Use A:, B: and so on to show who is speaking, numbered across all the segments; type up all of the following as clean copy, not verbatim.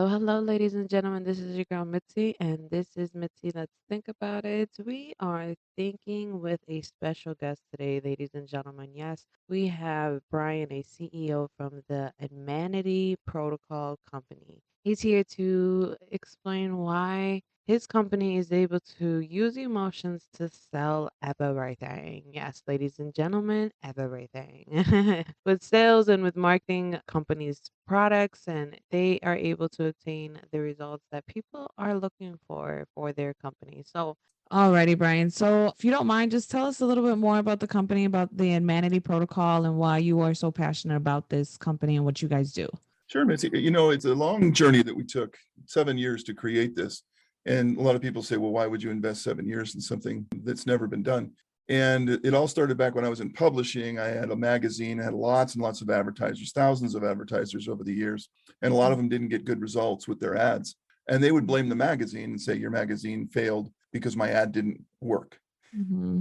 A: Hello, ladies and gentlemen. This is your girl Mitzi, and this is Mitzi. Let's think about it. We are thinking with a special guest today, ladies and gentlemen. Yes, we have Brian, a CEO from the Admanity Protocol company. He's here to explain why his company is able to use emotions to sell everything. Yes, ladies and gentlemen, everything. With sales and with marketing companies' products, and they are able to obtain the results that people are looking for their company. So, alrighty, Brian. So, if you don't mind, just tell us a little bit more about the company, about the Admanity Protocol, and why you are so passionate about this company and what you guys do.
B: Sure, Mitzi. It's a long journey that we took 7 years to create this. And a lot of people say, well, why would you invest 7 years in something that's never been done? And it all started back when I was in publishing. I had a magazine, I had lots and lots of advertisers, thousands of advertisers over the years. And a lot of them didn't get good results with their ads. And they would blame the magazine and say, your magazine failed because my ad didn't work.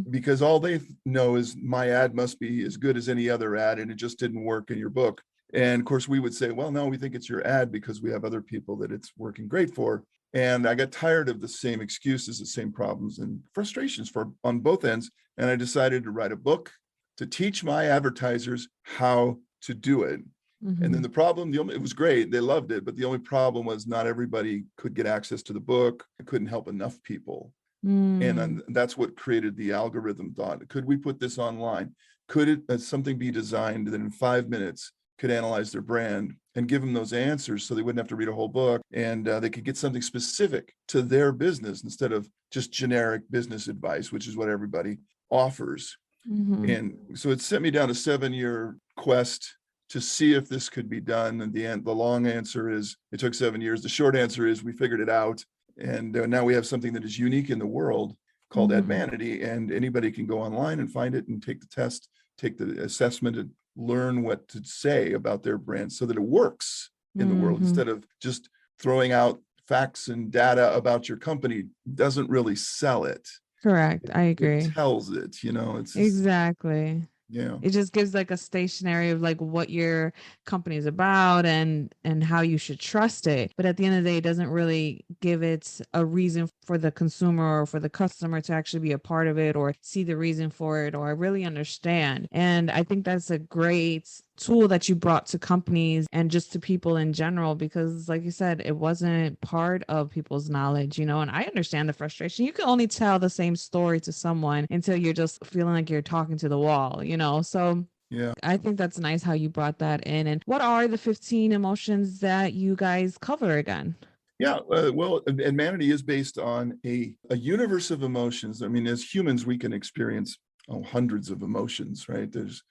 B: Because all they know is my ad must be as good as any other ad, and it just didn't work in your book. And of course, we would say, well, no, we think it's your ad because we have other people that it's working great for. And I got tired of the same excuses, the same problems and frustrations on both ends. And I decided to write a book to teach my advertisers how to do it. And then the problem, it was great. They loved it. But the only problem was not everybody could get access to the book. I couldn't help enough people. And that's what created the algorithm thought. Could we put this online? Could it something be designed that in 5 minutes could analyze their brand and give them those answers so they wouldn't have to read a whole book, and they could get something specific to their business instead of just generic business advice, which is what everybody offers. And so it sent me down a 7-year quest to see if this could be done. And the long answer is it took 7 years. The short answer is we figured it out. And now we have something that is unique in the world called Admanity, and anybody can go online and find it and take the test, take the assessment, and learn what to say about their brand so that it works in the world instead of just throwing out facts and data about your company. Doesn't really sell it.
A: Correct. I agree.
B: It tells it, it's just,
A: Exactly.
B: yeah.
A: It just gives like a stationary of like what your company is about and how you should trust it. But at the end of the day, it doesn't really give it a reason for the consumer or for the customer to actually be a part of it or see the reason for it or really understand. And I think that's a great tool that you brought to companies and just to people in general, because like you said, it wasn't part of people's knowledge, and I understand the frustration. You can only tell the same story to someone until you're just feeling like you're talking to the wall, so
B: Yeah.
A: I think that's nice how you brought that in. And what are the 15 emotions that you guys cover again?
B: Yeah, well, Admanity is based on a universe of emotions. I mean, as humans, we can experience hundreds of emotions, right? There's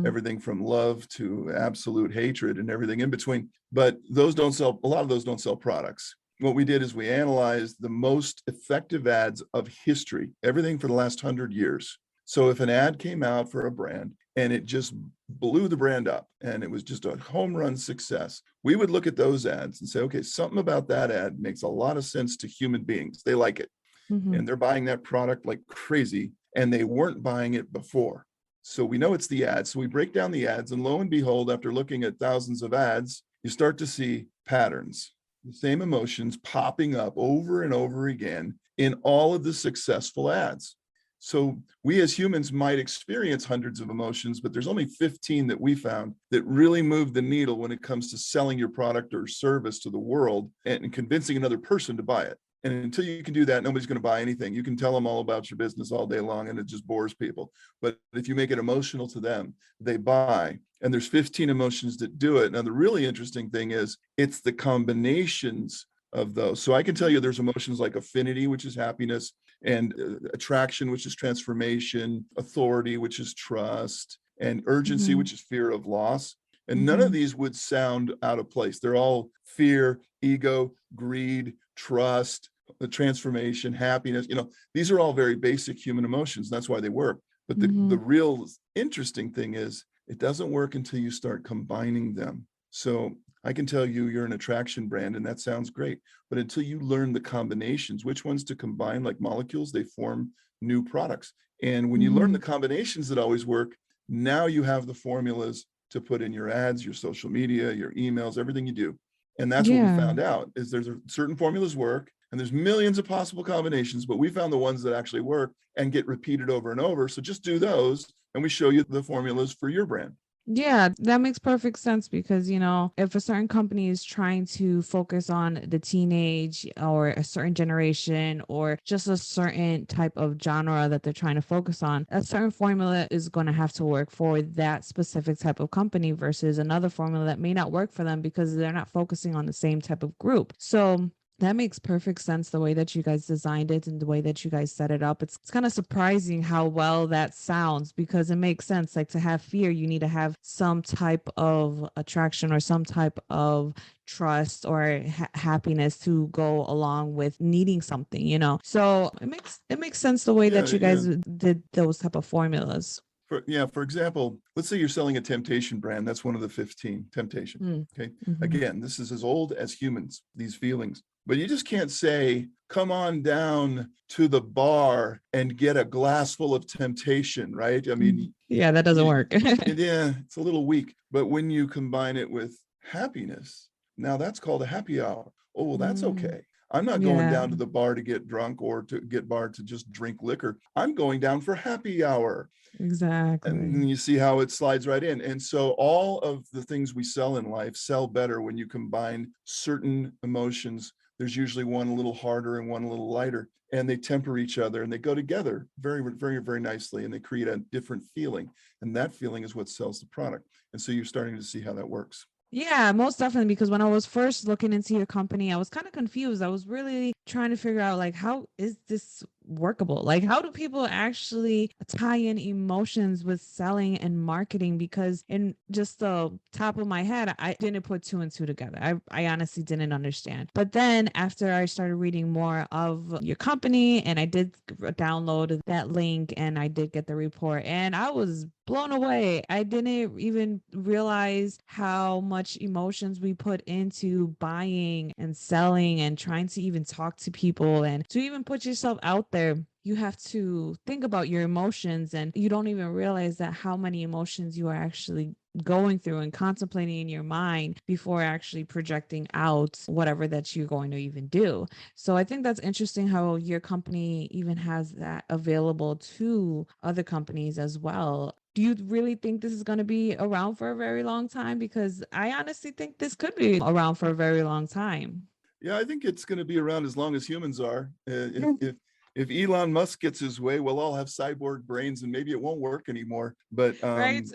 B: everything from love to absolute hatred and everything in between. But those don't sell, a lot of those don't sell products. What we did is we analyzed the most effective ads of history, everything for the last 100 years. So if an ad came out for a brand and it just blew the brand up and it was just a home run success, we would look at those ads and say, okay, something about that ad makes a lot of sense to human beings. They like it. And they're buying that product like crazy, and they weren't buying it before. So we know it's the ads. So we break down the ads, and lo and behold, after looking at thousands of ads, you start to see patterns, the same emotions popping up over and over again in all of the successful ads. So we as humans might experience hundreds of emotions, but there's only 15 that we found that really move the needle when it comes to selling your product or service to the world and convincing another person to buy it. And until you can do that, nobody's going to buy anything. You can tell them all about your business all day long and it just bores people. But if you make it emotional to them, they buy. And there's 15 emotions that do it. Now, the really interesting thing is it's the combinations of those. So I can tell you there's emotions like affinity, which is happiness, and attraction, which is transformation, authority, which is trust, and urgency, which is fear of loss. And none of these would sound out of place. They're all fear, ego, greed, trust, the transformation, happiness, these are all very basic human emotions. That's why they work. But the
A: Mhm.
B: real interesting thing is it doesn't work until you start combining them. So I can tell you you're an attraction brand and that sounds great, but until you learn the combinations, which ones to combine like molecules, they form new products. And when you learn the
A: Mhm.
B: combinations that always work, now you have the formulas to put in your ads, your social media, your emails, everything you do. And that's what we
A: Yeah.
B: found out is there's certain formulas work and there's millions of possible combinations, but we found the ones that actually work and get repeated over and over. So just do those and we show you the formulas for your brand.
A: Yeah, that makes perfect sense because, if a certain company is trying to focus on the teenage or a certain generation or just a certain type of genre that they're trying to focus on, a certain formula is going to have to work for that specific type of company versus another formula that may not work for them because they're not focusing on the same type of group. So, that makes perfect sense the way that you guys designed it and the way that you guys set it up. It's kind of surprising how well that sounds because it makes sense. Like to have fear, you need to have some type of attraction or some type of trust or happiness to go along with needing something. So it makes sense the way
B: Yeah,
A: that you
B: yeah.
A: guys did those type of formulas.
B: For example, let's say you're selling a temptation brand. That's one of the 15, temptation.
A: Mm.
B: Okay.
A: Mhm.
B: Again, this is as old as humans, these feelings. But you just can't say, come on down to the bar and get a glass full of temptation, right? I
A: Mm.
B: mean,
A: Yeah, that doesn't
B: you,
A: work.
B: yeah, it's a little weak. But when you combine it with happiness, now that's called a happy hour. Oh, well, that's
A: Mm.
B: okay. I'm not going
A: Yeah,
B: down to the bar to get drunk or to get bar to just drink liquor. I'm going down for happy hour. And
A: exactly.
B: you see how it slides right in. And so all of the things we sell in life sell better when you combine certain emotions. There's usually one a little harder and one a little lighter, and they temper each other and they go together very, very, very nicely, and they create a different feeling. And that feeling is what sells the product. And so you're starting to see how that works.
A: Yeah, most definitely. Because when I was first looking into your company, I was kind of confused. I was really trying to figure out, like, how is this workable? Like, how do people actually tie in emotions with selling and marketing? Because in just the top of my head, I didn't put two and two together. I honestly didn't understand. But then after I started reading more of your company and I did download that link and I did get the report and I was blown away. I didn't even realize how much emotions we put into buying and selling and trying to even talk to people and to even put yourself out there. You have to think about your emotions and you don't even realize that how many emotions you are actually going through and contemplating in your mind before actually projecting out whatever that you're going to even do. So I think that's interesting how your company even has that available to other companies as well. Do you really think this is going to be around for a very long time? Because I honestly think this could be around for a very long time.
B: Yeah, I think it's going to be around as long as humans are. If
A: Yeah.
B: if Elon Musk gets his way, we'll all have cyborg brains, and maybe it won't work anymore. But
A: Right?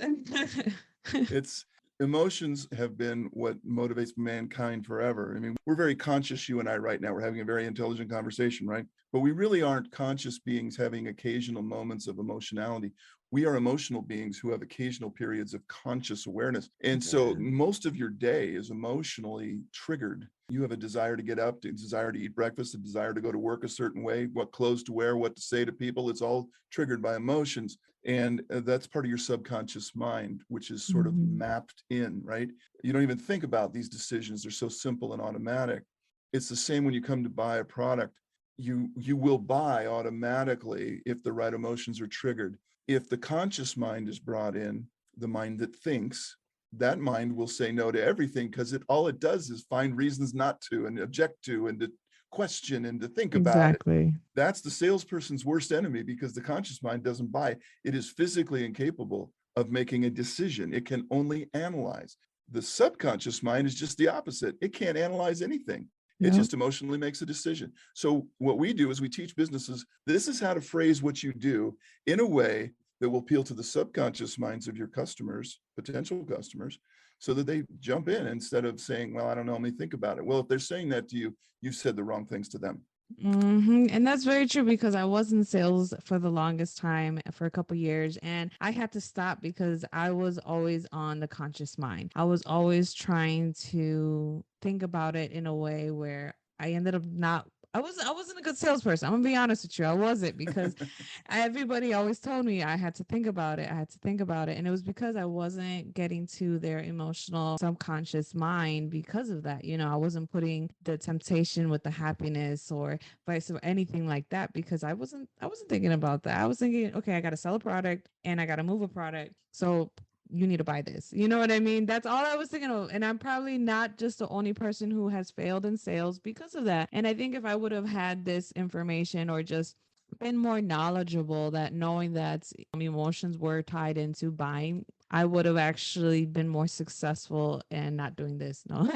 B: it's emotions have been what motivates mankind forever. I mean, we're very conscious, you and I, right now. We're having a very intelligent conversation, right? But we really aren't conscious beings having occasional moments of emotionality. We are emotional beings who have occasional periods of conscious awareness. And so
A: Yeah,
B: most of your day is emotionally triggered. You have a desire to get up, a desire to eat breakfast, a desire to go to work a certain way, what clothes to wear, what to say to people. It's all triggered by emotions. And that's part of your subconscious mind, which is sort of
A: mhm,
B: mapped in, right? You don't even think about these decisions. They're so simple and automatic. It's the same when you come to buy a product. You will buy automatically if the right emotions are triggered. If the conscious mind is brought in, the mind that thinks, that mind will say no to everything because it all it does is find reasons not to and object to and to question and to think about it.
A: exactly.
B: That's the salesperson's worst enemy because the conscious mind doesn't buy. It is physically incapable of making a decision. It can only analyze. The subconscious mind is just the opposite. It can't analyze anything. It
A: Yep.
B: just emotionally makes a decision. So what we do is we teach businesses, this is how to phrase what you do in a way that will appeal to the subconscious minds of your customers, potential customers, so that they jump in instead of saying, well, I don't know, let me think about it. Well, if they're saying that to you, you've said the wrong things to them.
A: And that's very true because I was in sales for the longest time for a couple years and I had to stop because I was always on the conscious mind. I was always trying to think about it in a way where I ended up not I wasn't a good salesperson. I'm gonna be honest with you. I wasn't because everybody always told me I had to think about it. I had to think about it. And it was because I wasn't getting to their emotional subconscious mind because of that. I wasn't putting the temptation with the happiness or vice or anything like that because I wasn't thinking about that. I was thinking, okay, I gotta sell a product and I gotta move a product. So you need to buy this. You know what I mean? That's all I was thinking of. And I'm probably not just the only person who has failed in sales because of that. And I think if I would have had this information or just been more knowledgeable that knowing that emotions were tied into buying, I would have actually been more successful and not doing this. No.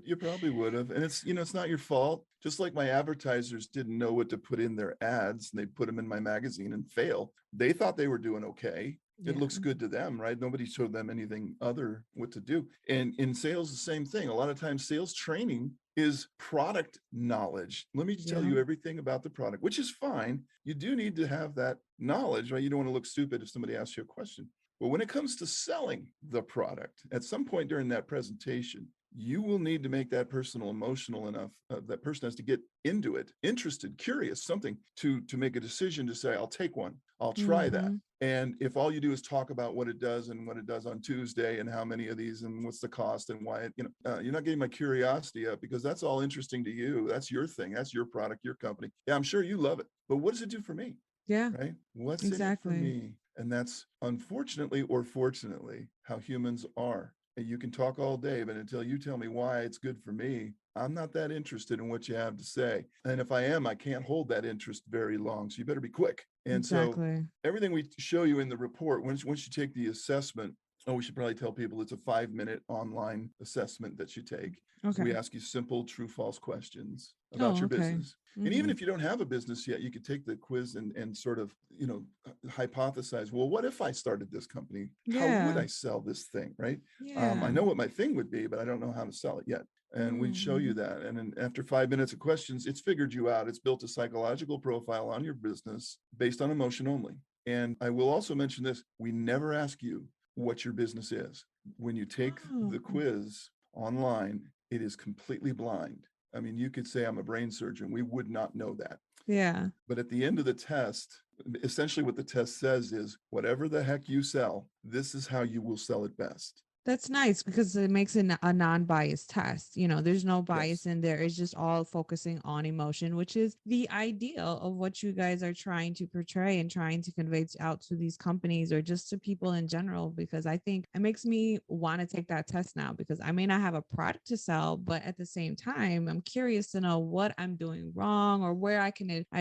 B: You probably would have. And it's not your fault. Just like my advertisers didn't know what to put in their ads and they put them in my magazine and fail. They thought they were doing okay. It
A: Yeah.
B: looks good to them, right? Nobody showed them anything other what to do. And in sales, the same thing. A lot of times sales training is product knowledge. Let me tell
A: Yeah.
B: you everything about the product, which is fine. You do need to have that knowledge, right? You don't want to look stupid if somebody asks you a question. But when it comes to selling the product, at some point during that presentation, you will need to make that person emotional enough. That person has to get into it, interested, curious, something to make a decision to say, I'll take one, I'll try that.
A: Mm-hmm.
B: And if all you do is talk about what it does and what it does on Tuesday and how many of these and what's the cost and why you're not getting my curiosity up because that's all interesting to you. That's your thing. That's your product, your company. Yeah, I'm sure you love it. But what does it do for me?
A: Yeah.
B: Right? What's in it for
A: Exactly.
B: me? And that's unfortunately or fortunately how humans are. And you can talk all day, but until you tell me why it's good for me, I'm not that interested in what you have to say. And if I am, I can't hold that interest very long. So you better be quick. And so
A: Exactly.
B: everything we show you in the report, once you take the assessment, we should probably tell people it's a 5-minute online assessment that you take. So we
A: Okay.
B: ask you simple, true, false questions about
A: Oh,
B: your
A: okay.
B: business. And even
A: Mm-hmm.
B: if you don't have a business yet, you could take the quiz and sort of, hypothesize, well, what if I started this company? How would
A: Yeah.
B: I sell this thing? Right. I
A: Yeah.
B: know what my thing would be, but I don't know how to sell it yet. And we'd show you
A: Mm-hmm.
B: that. And then after 5 minutes of questions, it's figured you out. It's built a psychological profile on your business based on emotion only. And I will also mention this, we never ask you what your business is. When you take
A: Oh.
B: the quiz online, it is completely blind. I mean, you could say I'm a brain surgeon. We would not know that.
A: Yeah.
B: But at the end of the test, essentially what the test says is whatever the heck you sell, this is how you will sell it best.
A: That's nice because it makes it a non-biased test. There's no bias
B: Yes.
A: in there. It's just all focusing on emotion, which is the ideal of what you guys are trying to portray and trying to convey out to these companies or just to people in general. Because I think it makes me want to take that test now because I may not have a product to sell, but at the same time, I'm curious to know what I'm doing wrong or where I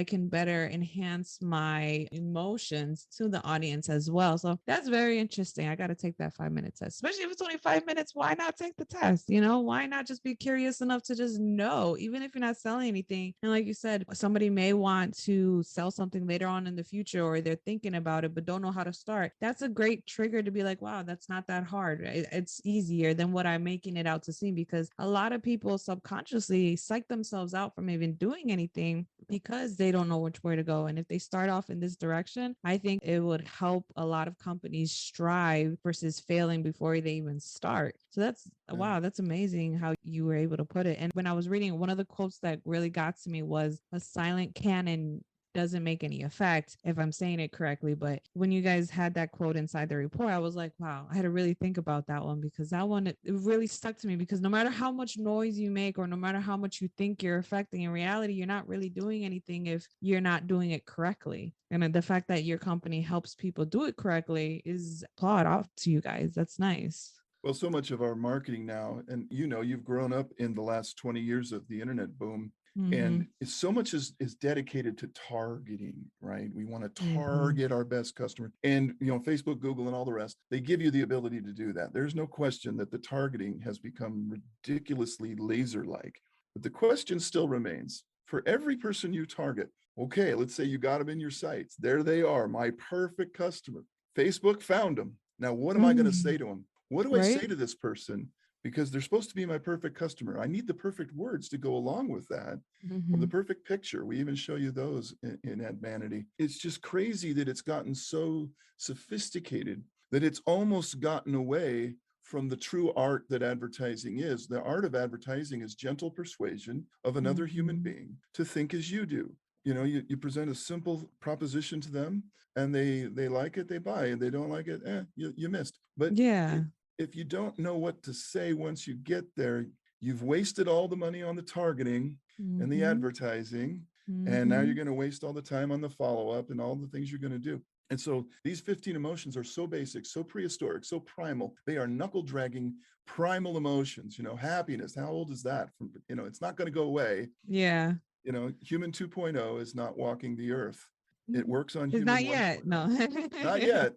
A: can better enhance my emotions to the audience as well. So that's very interesting. I got to take that 5 minute test, especially if it's only 5 minutes. Why not take the test? Why not just be curious enough to just know, even if you're not selling anything? And like you said, somebody may want to sell something later on in the future, or they're thinking about it, but don't know how to start. That's a great trigger to be like, wow, that's not that hard. It's easier than what I'm making it out to seem because a lot of people subconsciously psych themselves out from even doing anything because they don't know which way to go. And if they start off in this direction, I think it would help a lot of companies strive versus failing before they even start. So that's
B: Yeah.
A: wow, that's amazing how you were able to put it. And when I was reading, one of the quotes that really got to me was a silent cannon doesn't make any effect if I'm saying it correctly. But when you guys had that quote inside the report, I was like, wow, I had to really think about that one because that one, it really stuck to me because no matter how much noise you make or no matter how much you think you're affecting, in reality, you're not really doing anything if you're not doing it correctly. And the fact that your company helps people do it correctly is applaud off to you guys. That's nice.
B: Well, so much of our marketing now, and you've grown up in the last 20 years of the internet boom,
A: Mm-hmm.
B: and it's so much is dedicated to targeting, right? We want to
A: Mm-hmm.
B: target our best customer. And Facebook, Google, and all the rest, they give you the ability to do that. There's no question that the targeting has become ridiculously laser-like. But the question still remains for every person you target. Okay, let's say you got them in your sites. There they are, my perfect customer. Facebook found them. Now, what am I going to
A: Mm-hmm.
B: say to them? What do I say
A: Right?
B: to this person? Because they're supposed to be my perfect customer. I need the perfect words to go along with that, or the
A: Mm-hmm.
B: perfect picture. We even show you those in Admanity. It's just crazy that it's gotten so sophisticated that it's almost gotten away from the true art that advertising is. The art of advertising is gentle persuasion of another human
A: Mm-hmm.
B: being to think as you do. You present a simple proposition to them, and they like it, they buy, and they don't like it, you missed. But
A: Yeah.
B: if you don't know what to say once you get there, you've wasted all the money on the targeting and the
A: Mm-hmm.
B: advertising, and now you're
A: Mm-hmm.
B: going to waste all the time on the follow-up and all the things you're going to do. And so these 15 emotions are so basic, so prehistoric, so primal. They are knuckle dragging primal emotions. Happiness, how old is that? It's not going to go away.
A: Yeah.
B: Human 2.0 is not walking the earth. It works on
A: It's
B: human
A: not yet.
B: 1.0.
A: No.
B: Not yet.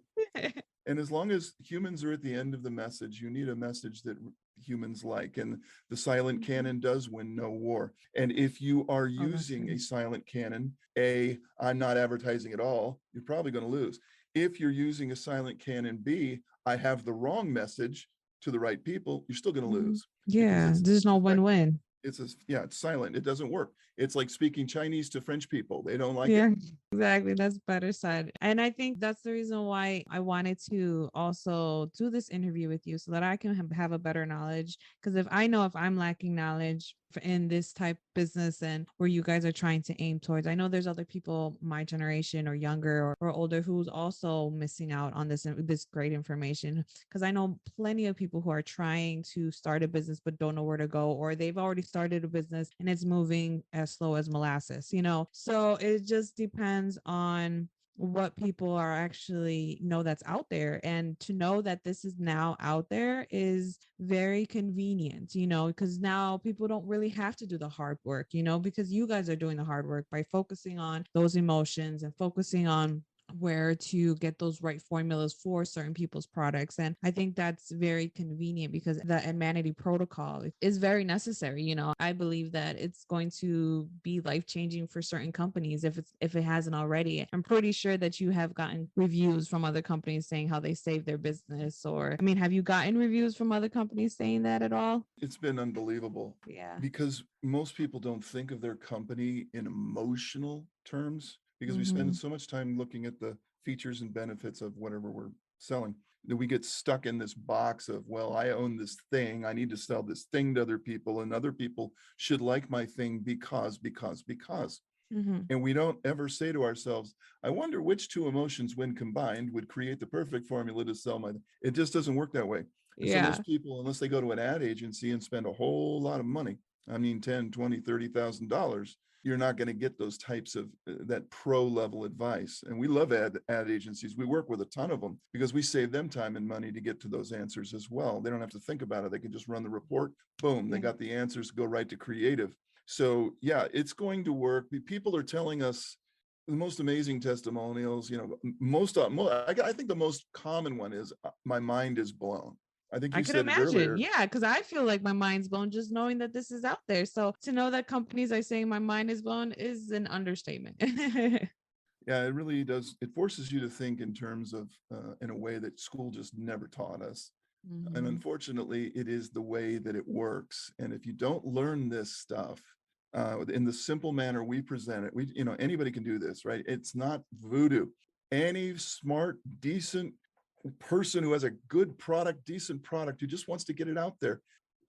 B: And as long as humans are at the end of the message, you need a message that humans like. And the silent
A: Mhm.
B: cannon does win no war. And if you are
A: Oh, that's
B: using
A: true.
B: a silent cannon, I'm not advertising at all, you're probably going to lose. If you're using a silent cannon, B, I have the wrong message to the right people, you're still going to
A: Mhm.
B: lose because
A: Yeah,
B: it's
A: there's no
B: effective.
A: win-win.
B: It's silent. It doesn't work. It's like speaking Chinese to French people. They don't like it.
A: Yeah, exactly. That's better said. And I think that's the reason why I wanted to also do this interview with you so that I can have a better knowledge. Because if I know if I'm lacking knowledge in this type of business and where you guys are trying to aim towards, I know there's other people my generation or younger or older who's also missing out on this great information. Because I know plenty of people who are trying to start a business but don't know where to go, or they've already started a business and it's moving as slow as molasses. So it just depends on what people are actually know that's out there, and to know that this is now out there is very convenient, because now people don't really have to do the hard work, because you guys are doing the hard work by focusing on those emotions and focusing on where to get those right formulas for certain people's products. And I think that's very convenient because the Admanity Protocol is very necessary. I believe that it's going to be life changing for certain companies if it hasn't already. I'm pretty sure that you have gotten reviews from other companies saying how they saved their business. Or, I mean, have you gotten reviews from other companies saying that at all?
B: It's been unbelievable
A: Yeah.
B: because most people don't think of their company in emotional terms because we spend
A: Mm-hmm.
B: so much time looking at the features and benefits of whatever we're selling that we get stuck in this box of, well, I own this thing, I need to sell this thing to other people, and other people should like my thing because.
A: Mm-hmm.
B: And we don't ever say to ourselves, I wonder which two emotions, when combined, would create the perfect formula to sell my. It just doesn't work that way. And so
A: Yeah.
B: most people, unless they go to an ad agency and spend a whole lot of money, I mean, 10, 20, $30,000, you're not going to get those types of that pro level advice. And we love ad agencies. We work with a ton of them because we save them time and money to get to those answers as well. They don't have to think about it. They can just run the report. Boom, they
A: Yeah.
B: got the answers, go right to creative. So yeah, it's going to work. People are telling us the most amazing testimonials. I think the most common one is my mind is blown. I think
A: I
B: you
A: could
B: said it
A: imagine.
B: earlier.
A: Yeah, because I feel like my mind's blown just knowing that this is out there. So to know that companies are saying my mind is blown is an understatement.
B: Yeah, it really does. It forces you to think in terms of in a way that school just never taught us. And
A: Hmm.
B: unfortunately, it is the way that it works. And if you don't learn this stuff in the simple manner we present it, anybody can do this, right? It's not voodoo. Any smart, decent person who has a good product, decent product, who just wants to get it out there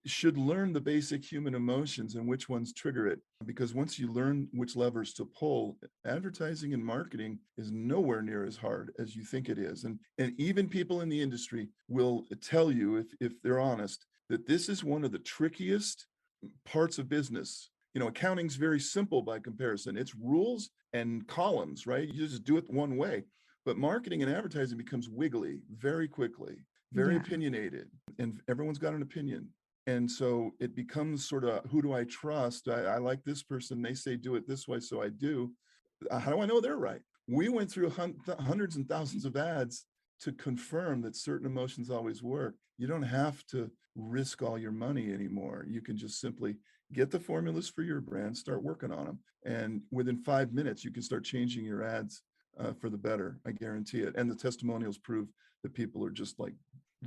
B: should learn the basic human emotions and which ones trigger it. Because once you learn which levers to pull, advertising and marketing is nowhere near as hard as you think it is. And even people in the industry will tell you, if they're honest, that this is one of the trickiest parts of business. Accounting's very simple by comparison. It's rules and columns, right? You just do it one way. But marketing and advertising becomes wiggly very quickly, very
A: Yeah.
B: opinionated, and everyone's got an opinion. And so it becomes sort of, who do I trust? I like this person. They say do it this way, so I do. How do I know they're right? We went through hundreds and thousands of ads to confirm that certain emotions always work. You don't have to risk all your money anymore. You can just simply get the formulas for your brand, start working on them. And within 5 minutes, you can start changing your ads for the better. I guarantee it. And the testimonials prove that people are just like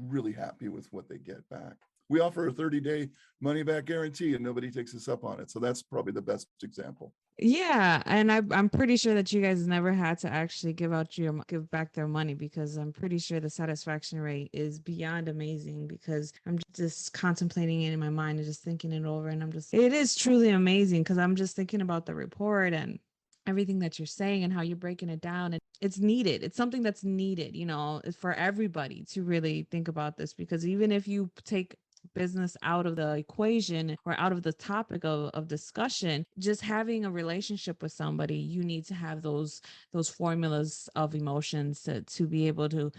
B: really happy with what they get back. we offer a 30-day money back guarantee and nobody takes us up on it. So that's probably the best example.
A: Yeah, and I'm pretty sure that you guys never had to actually give back their money, because I'm pretty sure the satisfaction rate is beyond amazing, because I'm just contemplating it in my mind and just thinking it over, and it is truly amazing, because I'm just thinking about the report and everything that you're saying and how you're breaking it down, and it's needed. It's something that's needed, for everybody to really think about this, because even if you take business out of the equation or out of the topic of discussion, just having a relationship with somebody, you need to have those formulas of emotions to be able to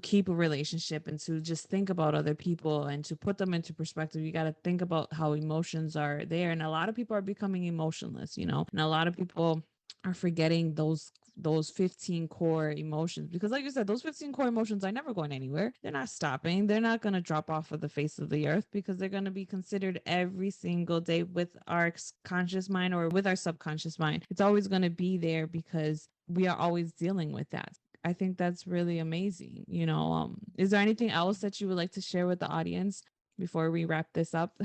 A: keep a relationship, and to just think about other people and to put them into perspective. You got to think about how emotions are there, and a lot of people are becoming emotionless, and a lot of people are forgetting those 15 core emotions, because like you said, those 15 core emotions are never going anywhere. They're not stopping. They're not going to drop off of the face of the earth, because they're going to be considered every single day with our conscious mind or with our subconscious mind. It's always going to be there, because we are always dealing with that. I think that's really amazing. Is there anything else that you would like to share with the audience before we wrap this up?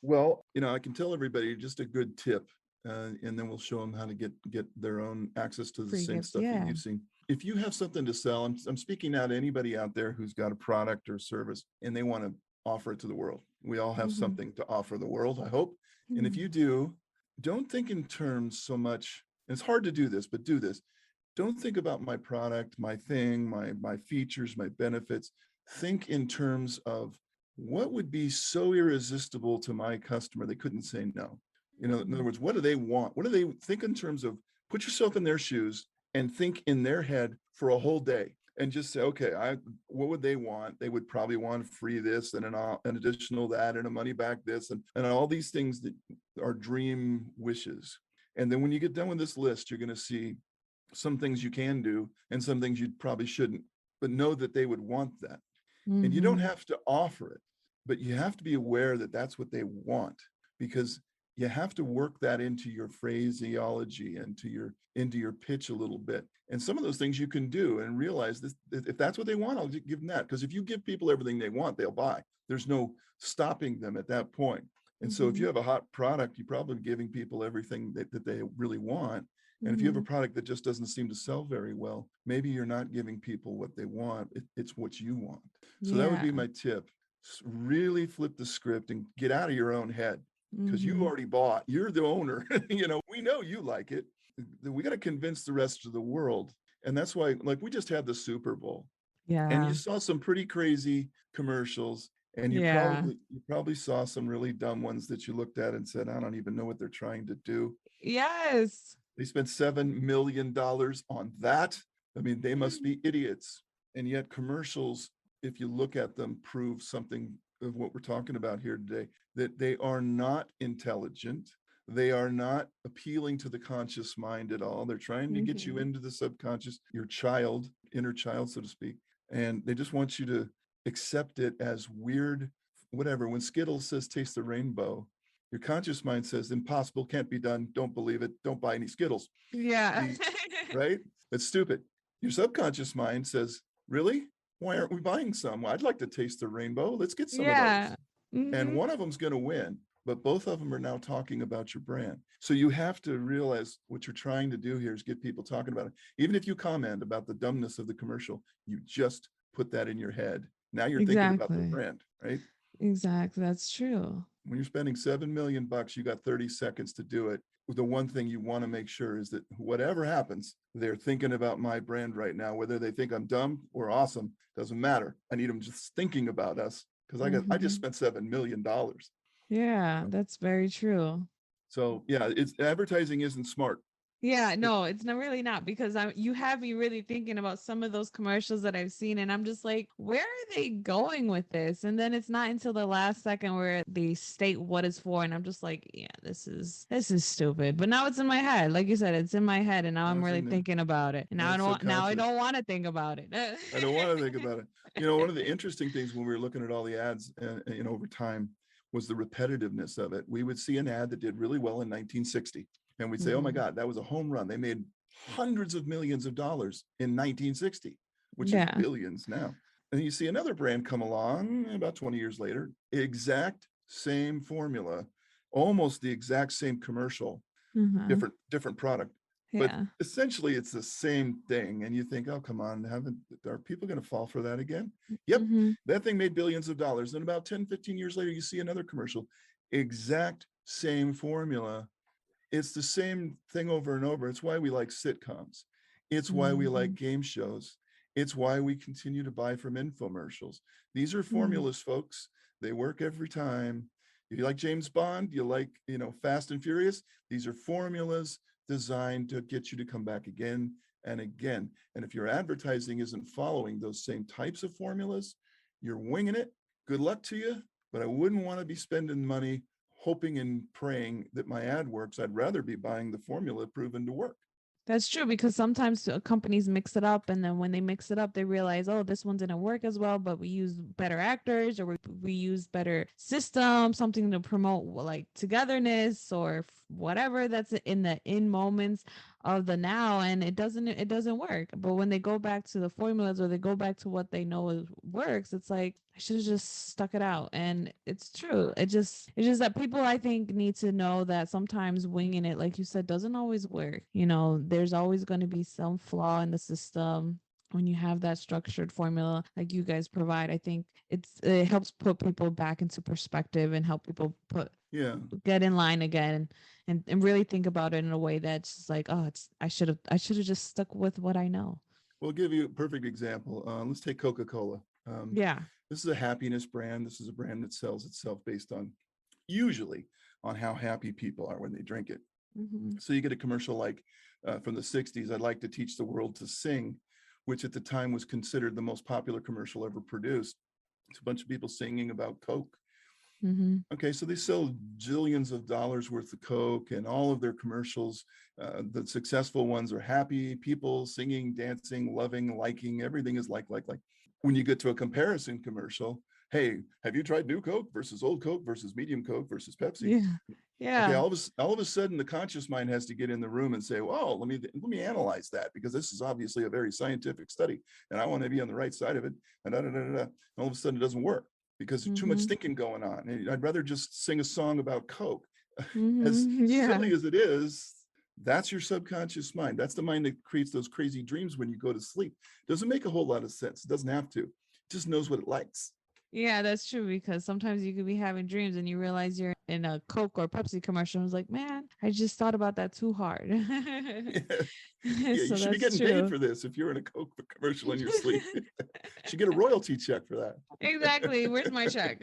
B: Well, I can tell everybody just a good tip, and then we'll show them how to get their own access to the
A: Free
B: same
A: gifts,
B: stuff that
A: yeah.
B: you've seen. If you have something to sell, I'm speaking out to anybody out there who's got a product or service and they want to offer it to the world. We all have
A: Mm-hmm.
B: something to offer the world, I hope. And if you do, don't think in terms so much. It's hard to do this, but do this. Don't think about my product, my thing, my features, my benefits. Think in terms of what would be so irresistible to my customer they couldn't say no. In other words, what do they want? What do they think in terms of, put yourself in their shoes and think in their head for a whole day and just say, okay, what would they want? They would probably want free this and an additional that and a money back this and all these things that are dream wishes. And then when you get done with this list, you're going to see some things you can do and some things you probably shouldn't, but know that they would want that. And you don't
A: Mm-hmm.
B: have to offer it, but you have to be aware that that's what they want, because you have to work that into your phraseology and into your pitch a little bit. And some of those things you can do and realize this, if that's what they want, I'll give them that. Because if you give people everything they want, they'll buy. There's no stopping them at that point. And so if
A: Mm-hmm.
B: you have a hot product, you're probably giving people everything that they really want. And if you have a
A: Mm-hmm.
B: product that just doesn't seem to sell very well, maybe you're not giving people what they want. It's what you want. So that would
A: Yeah.
B: be my tip. Really flip the script and get out of your own head, because you
A: Mm-hmm.
B: already bought. You're the owner. We know you like it. We got to convince the rest of the world. And that's why, like, we just had the Super Bowl and you
A: Yeah.
B: saw some pretty crazy commercials. And you
A: Yeah.
B: probably saw some really dumb ones that you looked at and said, I don't even know what they're trying to do.
A: Yes.
B: They spent $7 million on that. I mean, they must be idiots. And yet, commercials, if you look at them, prove something of what we're talking about here today, that they are not intelligent. They are not appealing to the conscious mind at all. They're trying to get you
A: Mm-hmm.
B: into the subconscious, your child, inner child, so to speak. And they just want you to accept it as weird, whatever. When Skittles says taste the rainbow, your conscious mind says impossible, can't be done, don't believe it, don't buy any Skittles.
A: Yeah.
B: The right? That's stupid. Your subconscious mind says, really? Why aren't we buying some? Well, I'd like to taste the rainbow. Let's get some of
A: Yeah.
B: those. And
A: Mm-hmm.
B: one of them's going to win, but both of them are now talking about your brand. So you have to realize what you're trying to do here is get people talking about it. Even if you comment about the dumbness of the commercial, you just put that in your head. Now you're thinking about the
A: Exactly.
B: brand, right?
A: Exactly. That's true.
B: When you're spending $7 million, you got 30 seconds to do it. The one thing you want to make sure is that whatever happens, they're thinking about my brand right now. Whether they think I'm dumb or awesome, doesn't matter. I need them just thinking about us, because I just
A: Mm-hmm.
B: spent $7 million.
A: Yeah, that's very true.
B: So yeah, it's advertising isn't smart.
A: Yeah,
B: It,
A: no, it's not really not, because you have me really thinking about some of those commercials that I've seen, and I'm just like, where are they going with this? And then it's not until the last second where they state what it's for, and I'm just like, yeah, this is stupid. But now it's in my head, like you said, it's in my head, and now
B: now
A: I'm
B: it's
A: really
B: in there.
A: thinking about it. And
B: Now it's
A: now I
B: subconscious.
A: don't want to think about it.
B: I don't want to think about it. One of the interesting things when we were looking at all the ads, over time, was the repetitiveness of it. We would see an ad that did really well in 1960, and we'd say, "Oh my
A: Mhm.
B: God, that was a home run! They made hundreds of millions of dollars in 1960, which is
A: Yeah.
B: billions now." And you see another brand come along about 20 years later, exact same formula, almost the exact same commercial,
A: Mhm.
B: different product, but
A: Yeah.
B: essentially it's the same thing. And you think, oh, come on, haven't are people going to fall for that again? Yep,
A: Mhm.
B: that thing made billions of dollars. And about 10, 15 years later, you see another commercial, exact same formula. It's the same thing over and over. It's why we like sitcoms. It's why we like
A: Mhm.
B: game shows. It's why we continue to buy from infomercials. These are
A: Mhm.
B: formulas, folks. They work every time. If you like James Bond, you like, Fast and Furious, these are formulas designed to get you to come back again and again. And if your advertising isn't following those same types of formulas, you're winging it. Good luck to you. But I wouldn't want to be spending money hoping and praying that my ad works. I'd rather be buying the formula proven to work.
A: That's true because sometimes companies mix it up, and then when they mix it up, they realize, oh, this one didn't work as well, but we use better actors or we use better system, something to promote like togetherness or whatever that's in the in moments of the now, and it doesn't work. But when they go back to the formulas or they go back to what they know works, it's like I should have just stuck it out. And it's true. It's just that people I think need to know that sometimes winging it, like you said, doesn't always work. There's always going to be some flaw in the system. When you have that structured formula like you guys provide, I think it helps put people back into perspective and help people put
B: Yeah.
A: get in line again and really think about it in a way that's just like, oh, it's I should have just stuck with what I know.
B: We'll give you a perfect example. Let's take Coca-Cola.
A: Yeah.
B: This is a happiness brand. This is a brand that sells itself based on usually on how happy people are when they drink it.
A: Hmm.
B: So you get a commercial like from the 60s, I'd like to teach the world to sing, which at the time was considered the most popular commercial ever produced. It's a bunch of people singing about Coke.
A: Hmm.
B: Okay, so they sell jillions of dollars worth of Coke and all of their commercials. The successful ones are happy people singing, dancing, loving, liking. Everything is like. When you get to a comparison commercial, hey, have you tried new Coke versus old Coke versus medium Coke versus Pepsi?
A: Yeah.
B: Okay,
A: Yeah.
B: all of a sudden, the conscious mind has to get in the room and say, "Well, let me analyze that because this is obviously a very scientific study, and I want to be on the right side of it." And da, da, da, da, da. All of a sudden, it doesn't work because there's too much
A: Hmm.
B: thinking going on. And I'd rather just sing a song about Coke. As
A: Hmm. Yeah.
B: silly as it is, that's your subconscious mind. That's the mind that creates those crazy dreams when you go to sleep. Doesn't make a whole lot of sense. It doesn't have to. It just knows what it likes.
A: Yeah, that's true because sometimes you could be having dreams and you realize you're in a Coke or Pepsi commercial. I was like, man, I just thought about that too hard.
B: Yeah, yeah, you
A: So
B: should be
A: that's
B: getting paid
A: true.
B: for this if you're in a Coke commercial in your sleep. Should get a royalty check for that.
A: Exactly. Where's my check?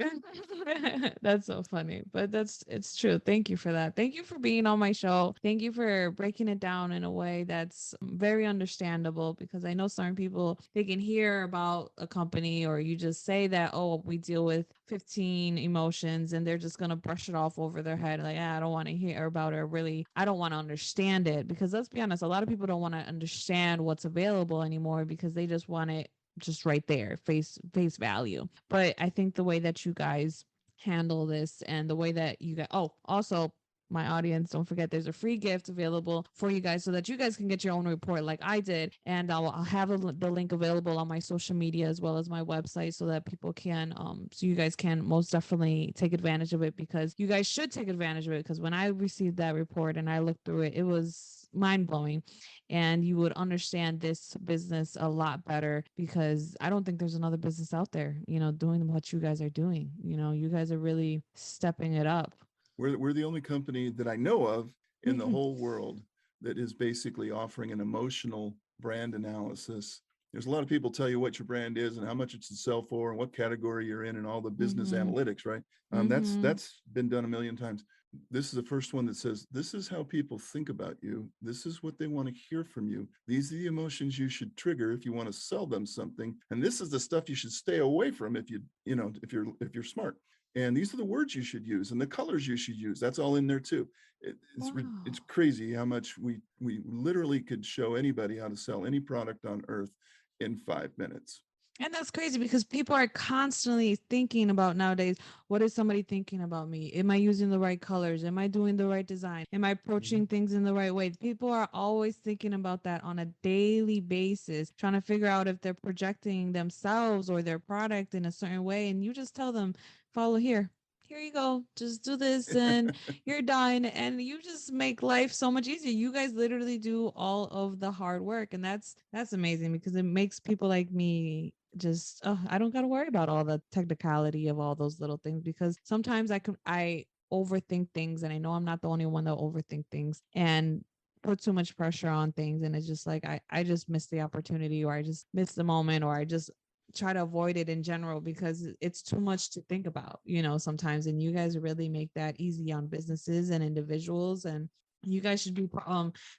A: That's so funny. But it's true. Thank you for that. Thank you for being on my show. Thank you for breaking it down in a way that's very understandable because I know certain people they can hear about a company or you just say that, oh, we deal with 15 emotions and they're just gonna brush it off over their head. Like, I don't want to hear about it. Or really, I don't want to understand it. Because let's be honest, a lot of people don't want to understand what's available anymore because they just want it just right there, face value. But I think the way that you guys handle this and the way that you guys, oh, also my audience, don't forget there's a free gift available for you guys so that you guys can get your own report like I did. And I'll have the link available on my social media as well as my website so that people can, so you guys can most definitely take advantage of it because you guys should take advantage of it. Because when I received that report and I looked through it, it was mind blowing and you would understand this business a lot better because I don't think there's another business out there, doing what you guys are doing. You guys are really stepping it up.
B: We're the only company that I know of in the whole world that is basically offering an emotional brand analysis. There's a lot of people tell you what your brand is and how much it should sell for and what category you're in and all the business
A: Mhm.
B: analytics, right?
A: Mhm.
B: That's been done a million times. This is the first one that says this is how people think about you. This is what they want to hear from you. These are the emotions you should trigger if you want to sell them something, and this is the stuff you should stay away from if you're smart. And these are the words you should use and the colors you should use. That's all in there too. It's
A: Wow.
B: crazy how much we literally could show anybody how to sell any product on earth in 5 minutes.
A: And that's crazy because people are constantly thinking about nowadays, what is somebody thinking about me? Am I using the right colors? Am I doing the right design? Am I approaching
B: Mhm.
A: things in the right way? People are always thinking about that on a daily basis, trying to figure out if they're projecting themselves or their product in a certain way. And you just tell them, follow here. Here you go. Just do this and you're done. And you just make life so much easier. You guys literally do all of the hard work. And that's amazing because it makes people like me just I don't got to worry about all the technicality of all those little things because sometimes I overthink things and I know I'm not the only one that overthink things and put too much pressure on things and it's just like I just miss the opportunity or I just miss the moment or I just try to avoid it in general because it's too much to think about, sometimes. And you guys really make that easy on businesses and individuals. And you guys should be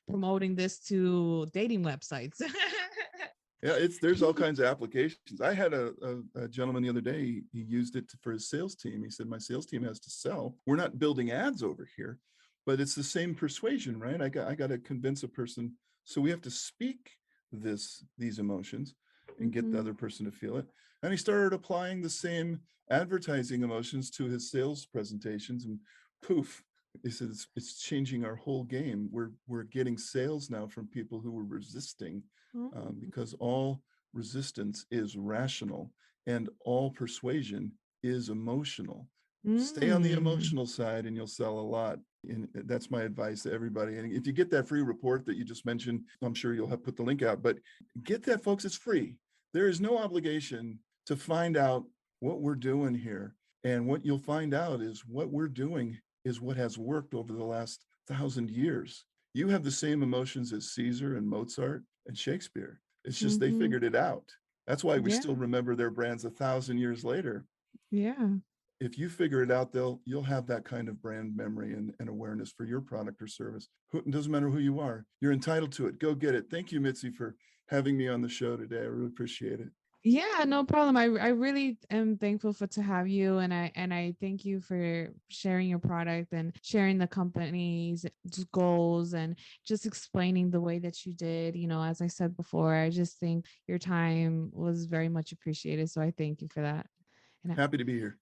A: promoting this to dating websites.
B: Yeah, there's all kinds of applications. I had a gentleman the other day. He used it for his sales team. He said, "My sales team has to sell. We're not building ads over here, but it's the same persuasion, right? I got to convince a person, so we have to speak these emotions and get the
A: Mm-hmm.
B: other person to feel it." And he started applying the same advertising emotions to his sales presentations, and poof. He said it's changing our whole game. We're getting sales now from people who were resisting because all resistance is rational and all persuasion is emotional. Stay on the
A: Mm.
B: emotional side and you'll sell a lot. And that's my advice to everybody. And if you get that free report that you just mentioned, I'm sure you'll have put the link out, but get that, folks. It's free. There is no obligation to find out what we're doing here. And what you'll find out is what we're doing is what has worked over the last 1,000 years. You have the same emotions as Caesar and Mozart and Shakespeare. It's just they
A: Mhm.
B: figured it out. That's why we
A: Yeah.
B: still remember their brands 1,000 years later.
A: Yeah.
B: If you figure it out, you'll have that kind of brand memory and awareness for your product or service. It doesn't matter who you are. You're entitled to it. Go get it. Thank you, Mitzi, for having me on the show today. I really appreciate it.
A: Yeah, no problem. I really am thankful for to have you and I thank you for sharing your product and sharing the company's goals and just explaining the way that you did. As I said before, I just think your time was very much appreciated. So I thank you for that. And
B: Happy to be here.